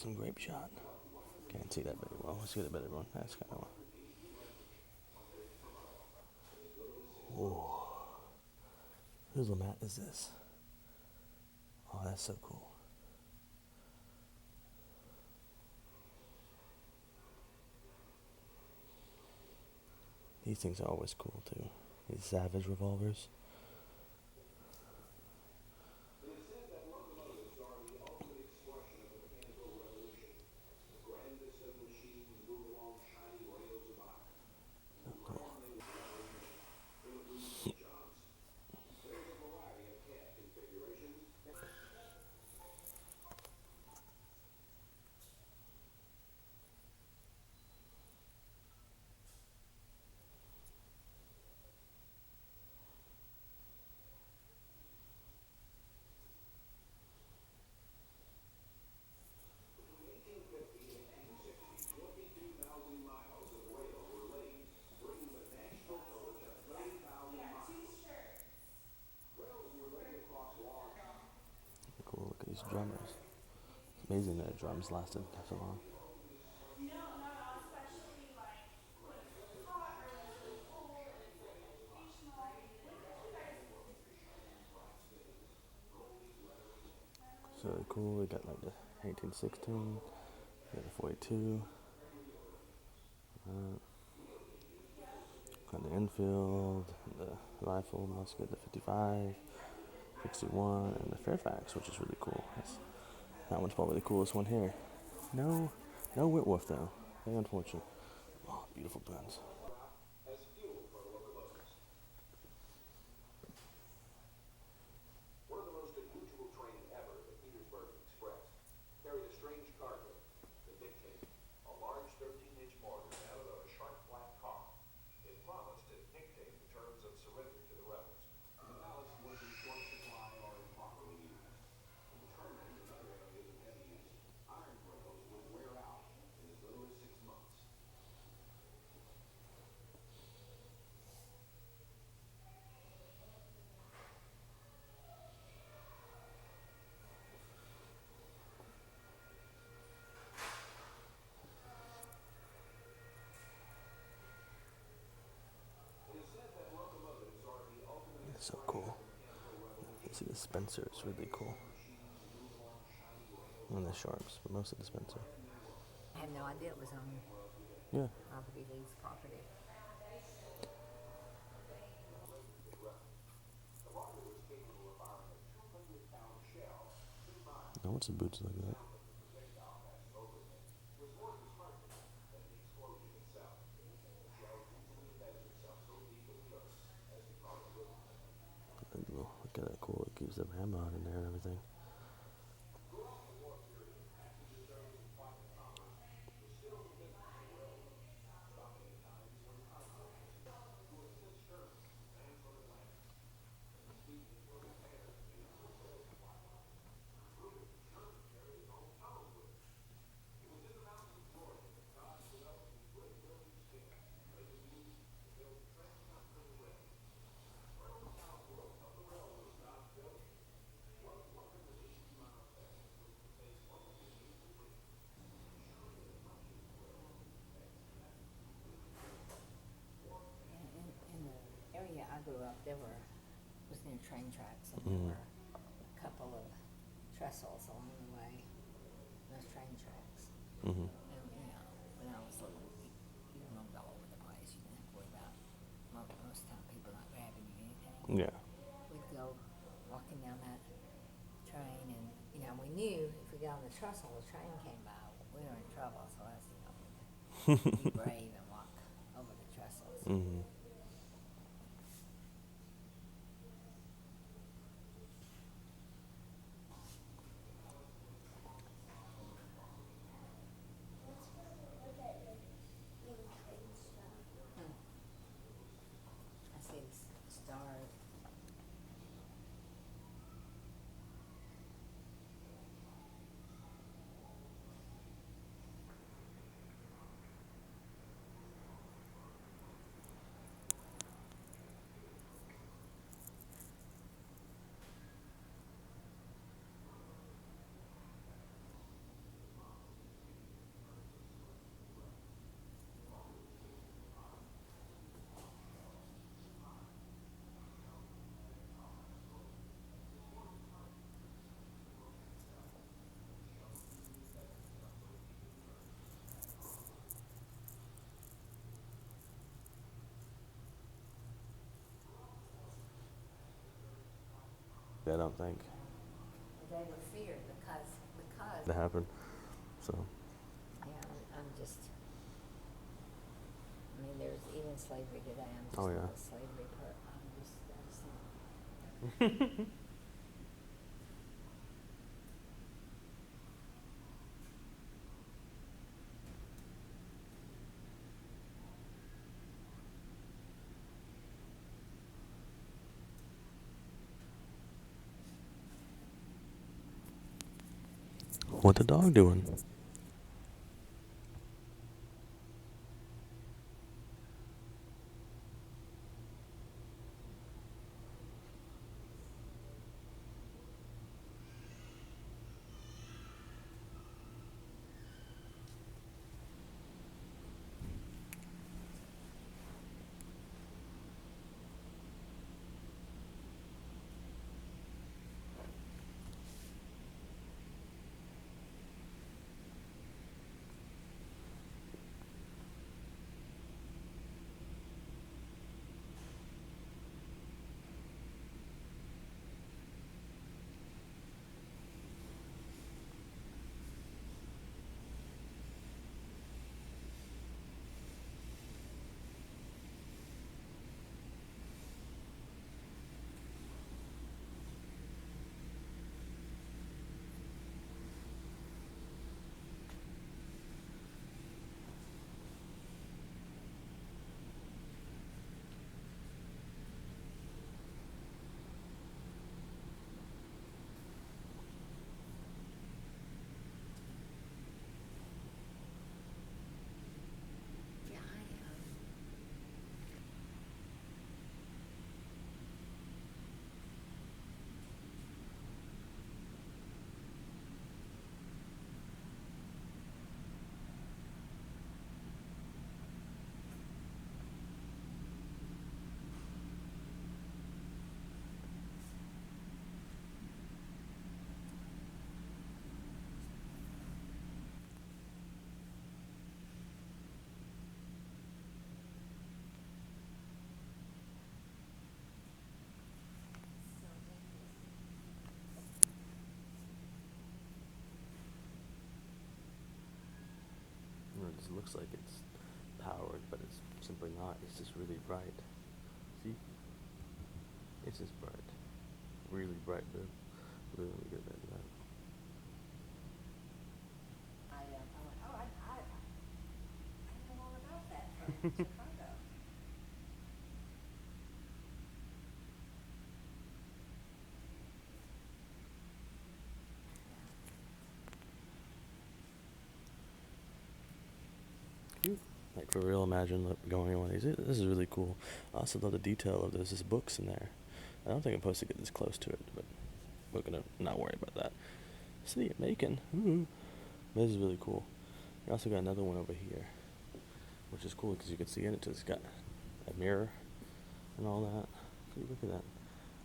some grape shot. Can't see that very well. Let's get a better one. That's kind of. Whoa. Whose mat is this? Oh, that's so cool. These things are always cool too. These Savage revolvers. Cool. Look at these drummers. It's amazing that drums lasted so long. So really cool. We got like the 1816, we got the 42, got the Enfield, the rifle musket, the 55, 61, and the Fairfax, which is really cool. That one's probably the coolest one here. No, no Whitworth though. Very unfortunate. Oh, beautiful guns. It's so cool. You see the Spencer, it's really cool. And the Sharps, but most of the Spencer. I had no idea it was on Yeah. Property League's property. I want some boots like that. Look at that cool. It keeps the ramrod in there and everything. In the area I grew up, was near train tracks, and there were a couple of trestles along the way. Those train tracks. Mm-hmm. And when I was little, you don't roamed all over the place. You didn't have to worry about most of the time people not grabbing you or anything. Yeah. We'd go walking down that train, and we knew if we got on the trestle, the train came by, we were in trouble. So that's be brave and walk over the trestles. Mm-hmm. I see the stars. I don't think. They were feared because That happened. So, yeah, I'm just. I mean, there's even slavery today. I'm just Oh, not yeah. a slavery part. I just not. what the dog doing? Yeah, It just looks like it's powered, but it's simply not. It's just really bright. See? It's just bright. Really bright blue. Blue, let me get rid of that. I went, oh, I know all about that from Chicago. Cute. Like for real, imagine going in one of these. This is really cool. I also love the detail of there's just books in there. I don't think I'm supposed to get this close to it, but we're gonna not worry about that. City of Macon. Ooh. This is really cool. You also got another one over here, which is cool because you can see in it. It's got a mirror and all that. See, look at that.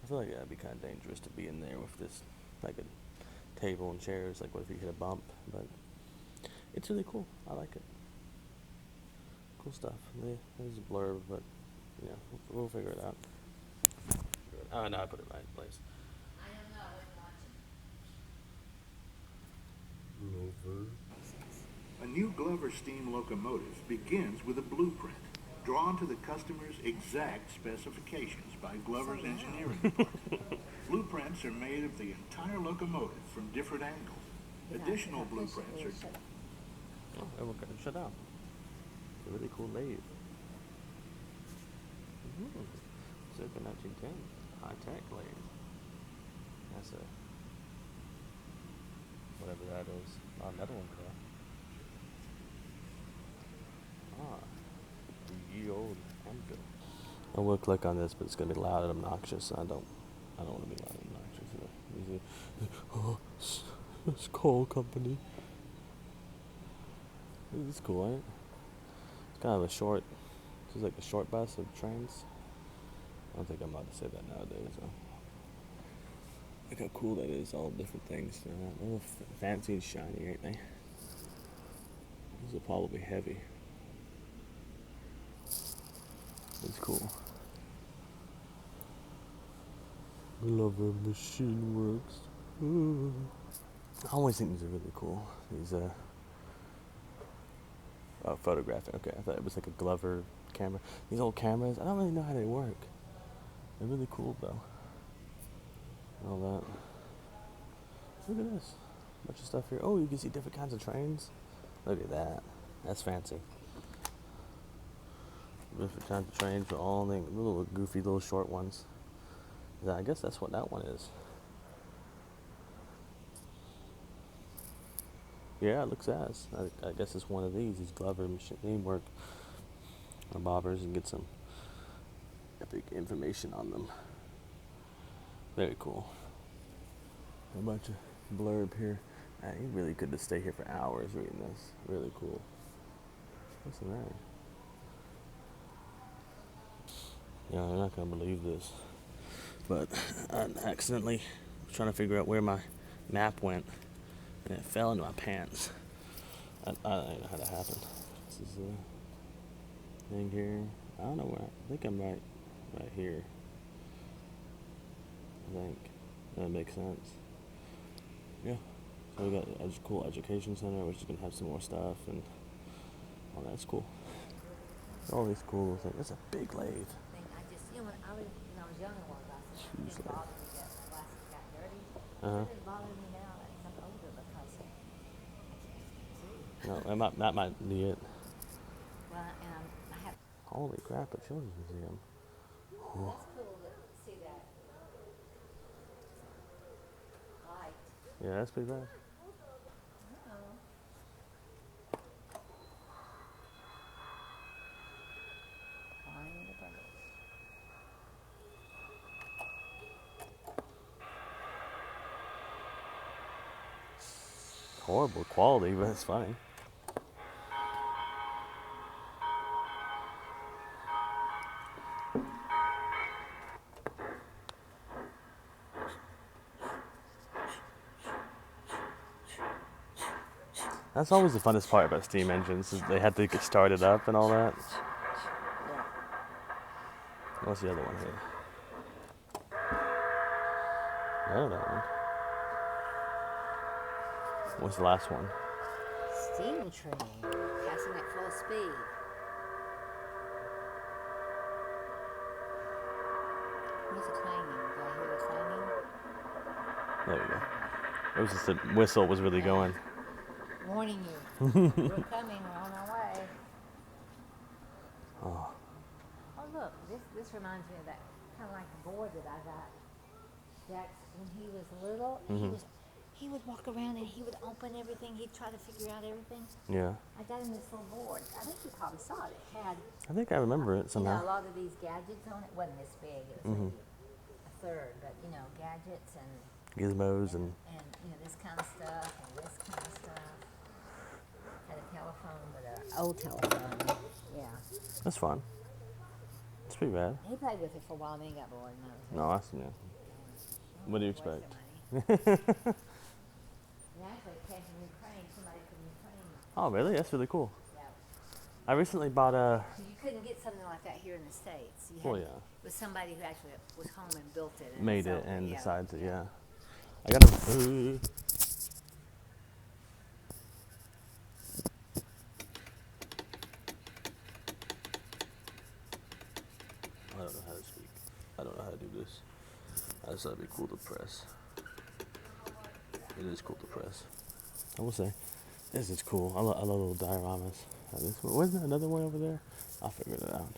I feel like that'd be kind of dangerous to be in there with this, like a table and chairs. Like, what if you hit a bump? But it's really cool. I like it. Cool stuff. There's a blurb, but yeah, we'll figure it out. Oh, no, I put it right in place. I don't know. I wasn't watching. Rover. A new Glover steam locomotive begins with a blueprint drawn to the customer's exact specifications by Glover's engineering department. Blueprints are made of the entire locomotive from different angles. Additional blueprints are Oh, and we're gonna shut down. It's a really cool lathe. Circa 1910. High tech lathe. That's a whatever that is. Oh, another one there. Ah, the ye old anvil. I will click on this, but it's gonna be loud and obnoxious. I don't want to be loud and obnoxious. Oh, it's coal company. This is cool, ain't it? It's kind of a short. This is like a short bus of trains. I don't think I'm allowed to say that nowadays. So. Look how cool that is. All different things. All fancy and shiny, ain't they? These are probably heavy. It's cool. Glover Machine Works. Ooh. I always think these are really cool. These oh, photographing. Okay, I thought it was like a Glover camera. These old cameras, I don't really know how they work. They're really cool though. All that. Look at this. Bunch of stuff here. Oh, you can see different kinds of trains. Look at that. That's fancy. Different kinds of trains for all the little goofy little short ones. I guess that's what that one is. Yeah, it looks as. I guess it's one of these. These Glover machine work bobbers and get some epic information on them. Very cool. A bunch of blurb here. You really could just stay here for hours reading this. Really cool. What's the matter? Yeah, you're not gonna believe this, but I accidentally was trying to figure out where my map went, and it fell into my pants. I don't know how that happened. This is a thing here. I don't know where. I think I'm right here. I think that makes sense. Yeah. So we got a cool education center, which is gonna have some more stuff, and oh, that's cool. All these cool things. It's a big lathe. I just, when I was younger, it Huge didn't lathe. bother me that the glasses got dirty. It Uh-huh. doesn't bother me now that I'm older because I can't see. No, that might be it. Well, and I have. Holy crap! A children's museum. Oh. That's cool to see that light. Yeah, that's pretty bad. Oh. Find the brothers. Horrible quality, but it's funny. That's always the funnest part about steam engines, is they had to get started up and all that. Yeah. What's the other one here? I don't know that one. What's the last one? Steam train passing at full speed. Where's the clanging? Do I hear the clanging? There we go. It was just the whistle was really going. Warning you. We're coming. We're on our way. Oh, Oh look, this reminds me of that kind of like board that I got. Jax when he was little. He would walk around and he would open everything. He'd try to figure out everything. yeah. I got him this little board. I think you probably saw it. It had I think I remember it a somehow. lot of these gadgets on it. It wasn't this big. It was maybe a third, but gadgets and Gizmos and this kind of stuff and this kind of stuff. Had a telephone, but an old telephone. Yeah. that's fun. It's pretty bad. He played with it for a while and then he got bored. And that was No, that's yeah. What do you expect? And actually, it came from Ukraine. Somebody from Ukraine. Oh, really? That's really cool. Yeah. I recently bought a. You couldn't get something like that here in the States. You had Well, yeah. It was somebody who actually was home and built it. And Made sold it and yeah. decided to, yeah. I got a. I don't know how to speak. I don't know how to do this. I just thought it'd be cool to press. It is cool to press. I will say, this is cool. I love little dioramas. Wasn't there another one over there? I'll figure it out.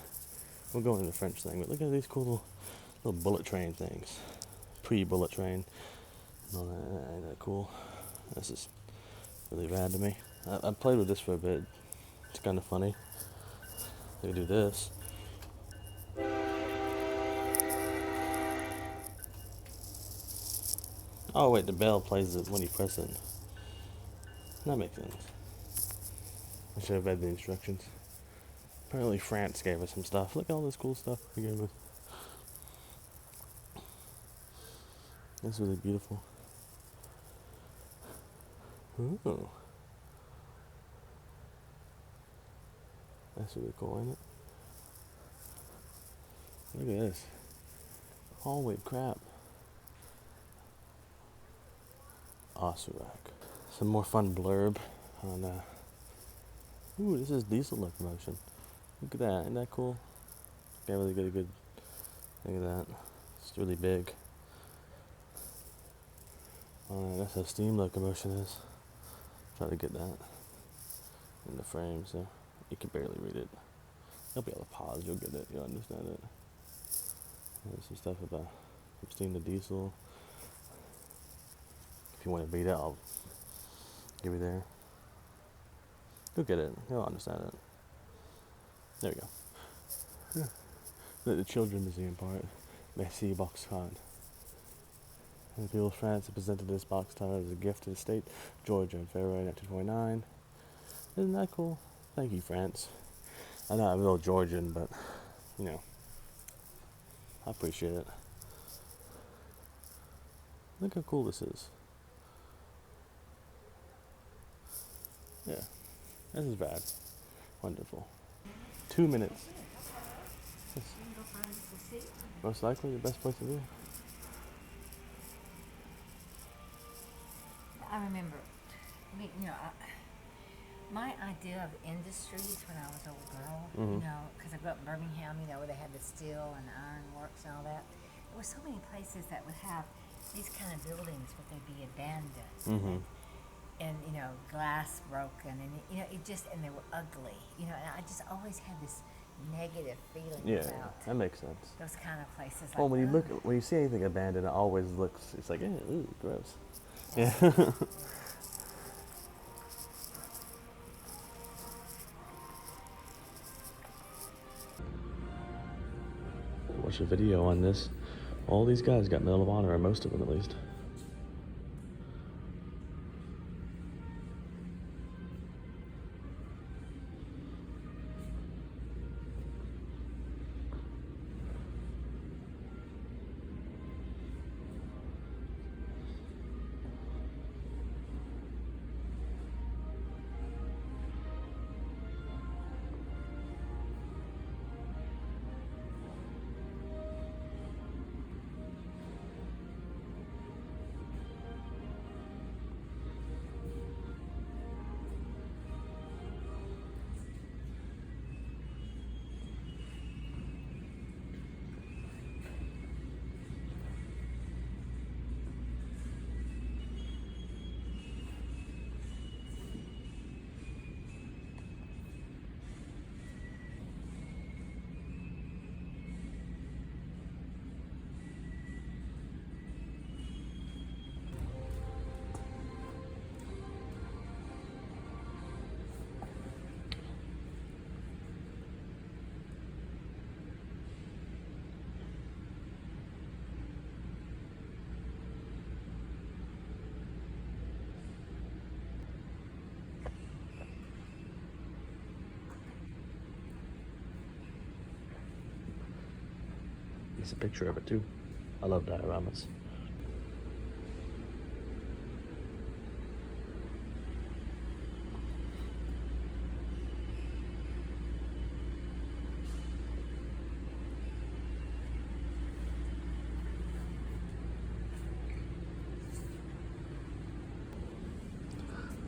We'll go into the French thing, but look at these cool little bullet train things. Pre-bullet train. And all that. Ain't that cool? This is really rad to me. I've played with this for a bit. It's kind of funny. They can do this. Oh wait, the bell plays it when you press it. That makes sense. I should have read the instructions. Apparently France gave us some stuff. Look at all this cool stuff they gave us. That's really beautiful. Ooh. That's really cool, ain't it? Look at this. Holy crap. Ossuac. Some more fun blurb on, ooh, this is diesel locomotion. Look at that, isn't that cool? Can't really get a good thing of that. It's really big. That's how steam locomotion is. Try to get that in the frame so you can barely read it. You'll be able to pause, you'll get it, you'll understand it. There's some stuff about from steam to diesel. If you want to read it, I'll give you there. You'll get it, you'll understand it. There we go. The Children's Museum part. Merci Boxcar. And the people of France have presented this boxcar as a gift to the state of Georgia in February 1929. Isn't that cool? Thank you, France. I know I'm a little Georgian, but, you know, I appreciate it. Look how cool this is. Yeah, this is bad. Wonderful. 2 minutes. Yes. Most likely the best place to be. I remember, my idea of industries when I was a little girl, because I grew up in Birmingham, where they had the steel and iron works and all that. There were so many places that would have these kind of buildings, but they'd be abandoned. And glass broken, and and they were ugly, and I just always had this negative feeling about that makes sense. those kind of places. Well, like, when you see anything abandoned, it always looks, it's like, ooh, gross. Yeah. Watch a video on this. All these guys got Medal of Honor, or most of them at least. It's a picture of it too. I love dioramas.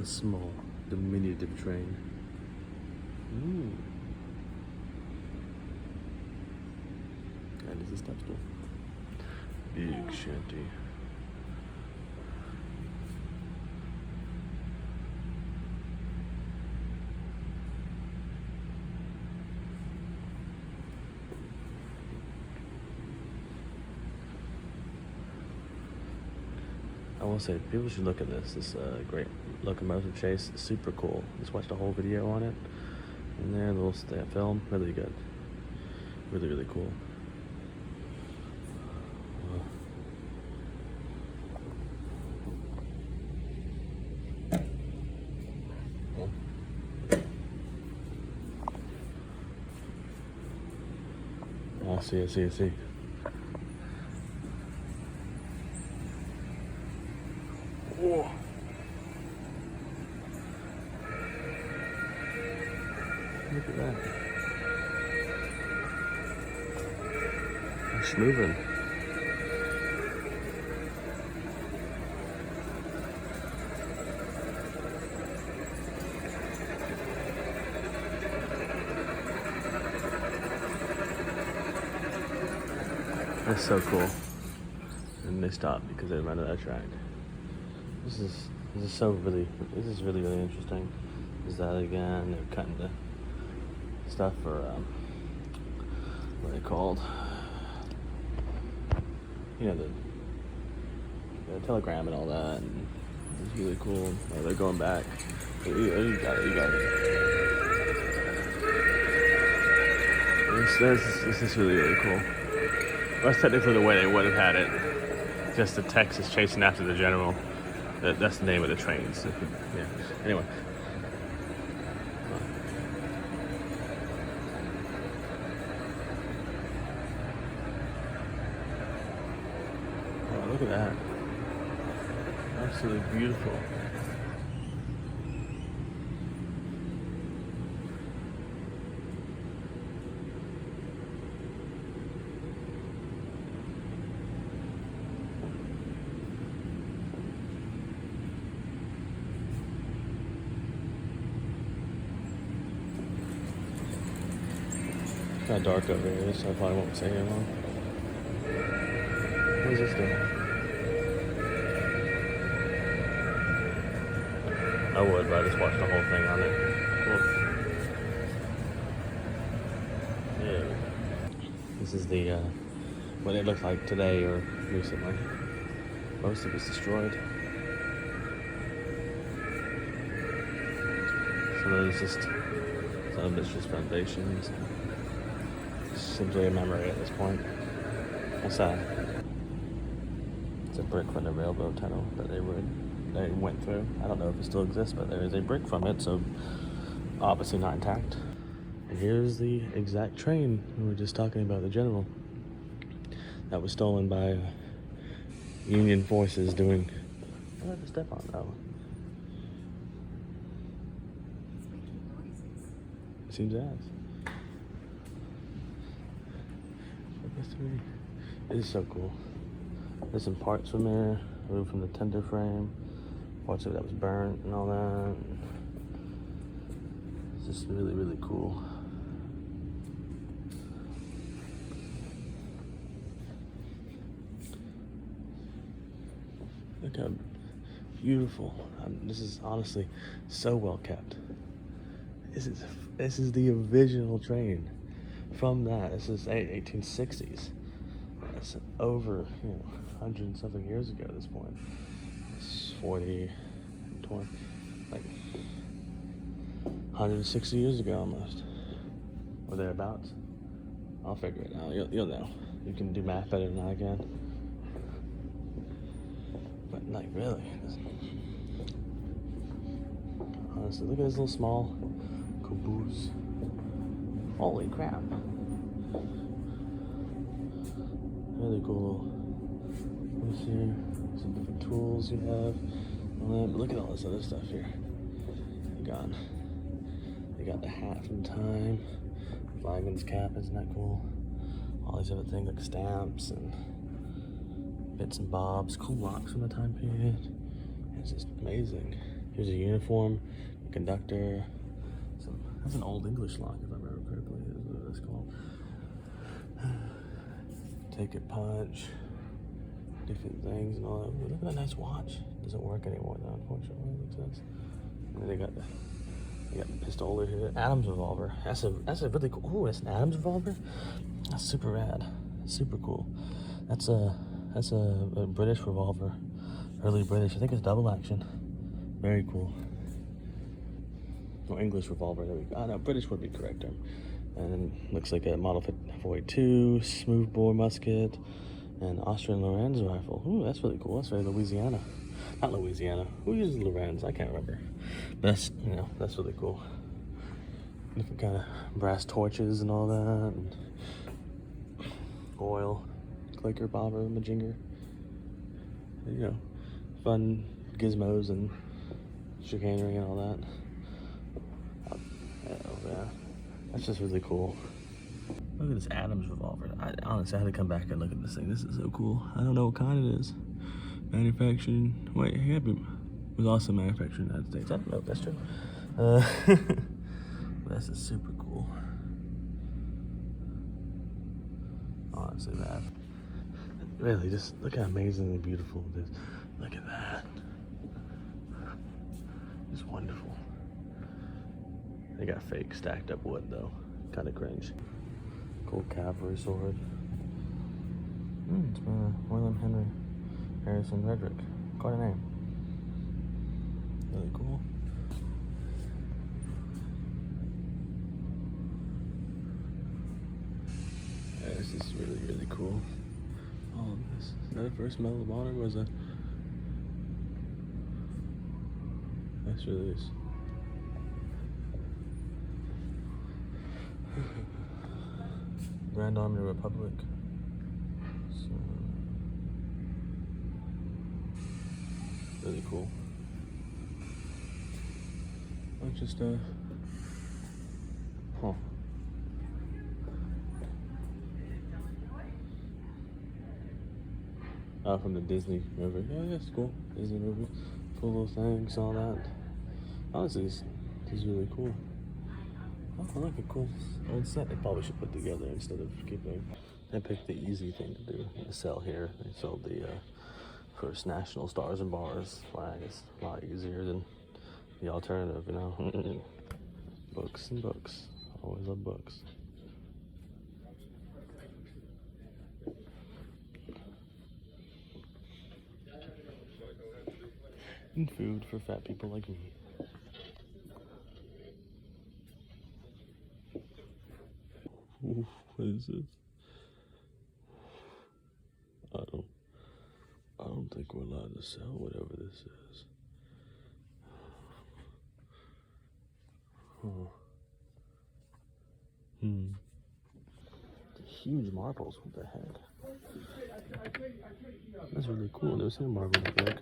A small, diminutive train. And it's a step stool. Big shanty. I will say, people should look at this. This great locomotive chase. It's super cool. Just watched a whole video on it. And there, a little film. Really good. Really, really cool. I see. Whoa. Look at that. It's moving. That's so cool. And they stopped because they ran out of track. This is really interesting. Is that again? They're cutting the stuff for what are they called? You know, the telegram and all that. And it's really cool. Oh, they're going back. You got it. This is really cool. That's technically the way they would have had it. Just the text is chasing after the general. That's the name of the trains. Yeah. Anyway. Oh, look at that. Absolutely beautiful. It's kind of dark over here, so I probably won't say it long. What is this doing? I would, but I just watched the whole thing on it. Cool. Yeah. This is the what it looked like today or recently. Most of it's destroyed. Some of it's just foundations. Simply a memory at this point. What's that? It's a brick from the railroad tunnel that they went through. I don't know if it still exists, but there is a brick from it, so obviously not intact. And here's the exact train we were just talking about, the General. That was stolen by Union forces doing... I have to step on that one. It's making noises. Seems as. It is so cool. There's some parts from there, removed from the tender frame, parts of it that was burnt and all that. It's just really cool. Look how beautiful. This is honestly so well kept. This is the original train from that. This is 1860s. That's over 100 and something years ago at this point. It's 40, 20, like 160 years ago almost, or thereabouts. I'll figure it out. You'll know. You can do math better than I can. But like really, honestly, look at this little small caboose. Holy crap. Really cool. Let's see, some different tools you have. But look at all this other stuff here. They got the hat from time. Flagman's cap, isn't that cool? All these other things like stamps and bits and bobs. Cool locks from the time period. It's just amazing. Here's a uniform, a conductor. That's an old English lock, if I remember correctly, is what it's called. Take it punch, different things and all that. Look at that nice watch. Doesn't work anymore though, unfortunately. It makes sense. And then they got the pistola here. Adams revolver. That's a really cool. Ooh, that's an Adams revolver. That's super rad. Super cool. That's a British revolver. Early British. I think it's double action. Very cool. Or English revolver, there we go. No, British would be correct term. And then looks like a Model 482 smoothbore musket and Austrian Lorenz rifle. Ooh, that's really cool. That's very Louisiana. Not Louisiana. Who uses Lorenz? I can't remember. But that's, that's really cool. Different kind of brass torches and all that. And oil, clicker, bobber, majinger. Fun gizmos and chicanery and all that. Yeah, that's just really cool. Look at this Adams revolver. Honestly, I had to come back and look at this thing. This is so cool. I don't know what kind it is. Manufactured. Wait, it was also manufactured in the United States. I don't know if that's true. This is super cool. Honestly, man. Really, just look how amazingly beautiful it is. Look at that. It's wonderful. They got fake stacked up wood though. Kind of cringe. Cool cavalry sword. It's by William Henry Harrison Frederick. Quite a name. Really cool. Yeah, this is really, really cool. All of this. Is that the first Medal of Honor? Was that? This really is. Grand Army Republic. So, really cool. Oh, just from the Disney movie. Oh, yeah, it's cool. Disney movie. Cool little things, all that. Honestly, this is really cool. Oh, I like a cool old set they probably should put together instead of keeping. They picked the easy thing to do, to sell here. They sold the first National Stars and Bars flag. It's a lot easier than the alternative, you know. Books and books. Always love books. And food for fat people like me. Ooh, what is this? I don't think we're allowed to sell whatever this is. Huge marbles, what the heck? That's really cool. Never seen a marble like that.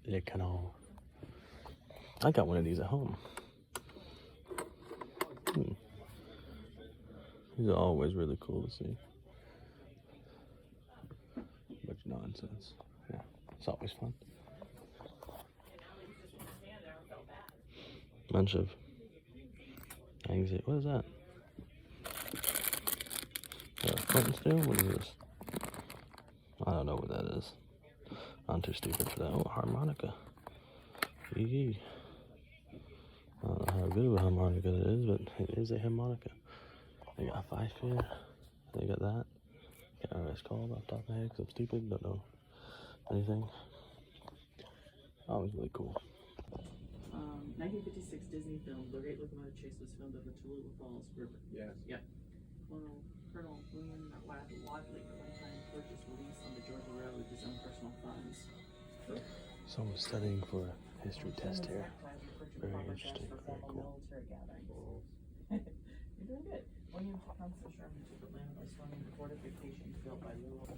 Le Canon. I got one of these at home. These are always really cool to see. Bunch of nonsense. Yeah, it's always fun. Bunch of things. What is that? Flint and steel? What is this? I don't know what that is. I'm too stupid for that. Oh, harmonica. Yee. I don't know how good of a harmonica it is, but it is a harmonica. They got a 5-year. They got that. Can't remember what it's called off the top of my head because I'm stupid. Don't know anything. Always really cool. 1956 Disney film, The Great Locomotive Chase, was filmed at the Tallulah Falls River. Yes. Yep. Colonel William Wadley at one time purchased release on the Georgia Railroad with his own personal funds. So I'm studying for a history test here. Very interesting. Very cool. You're doing good. William Tecumseh Sherman took Atlanta by storming the fortifications built by Louisville.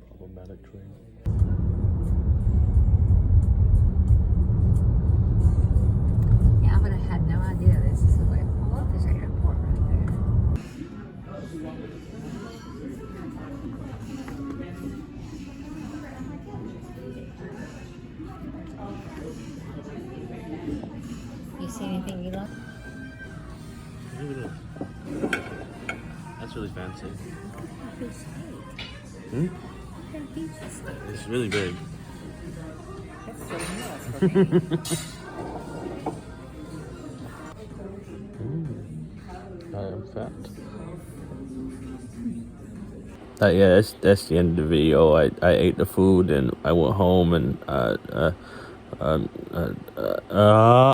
Problematic train. Yeah, but I had no idea this is like, I love this airport right there. You see anything you love? Look at this. That's really fancy. It's really big. That's so nice for me. I am fat. Yeah, that's the end of the video. I ate the food and I went home and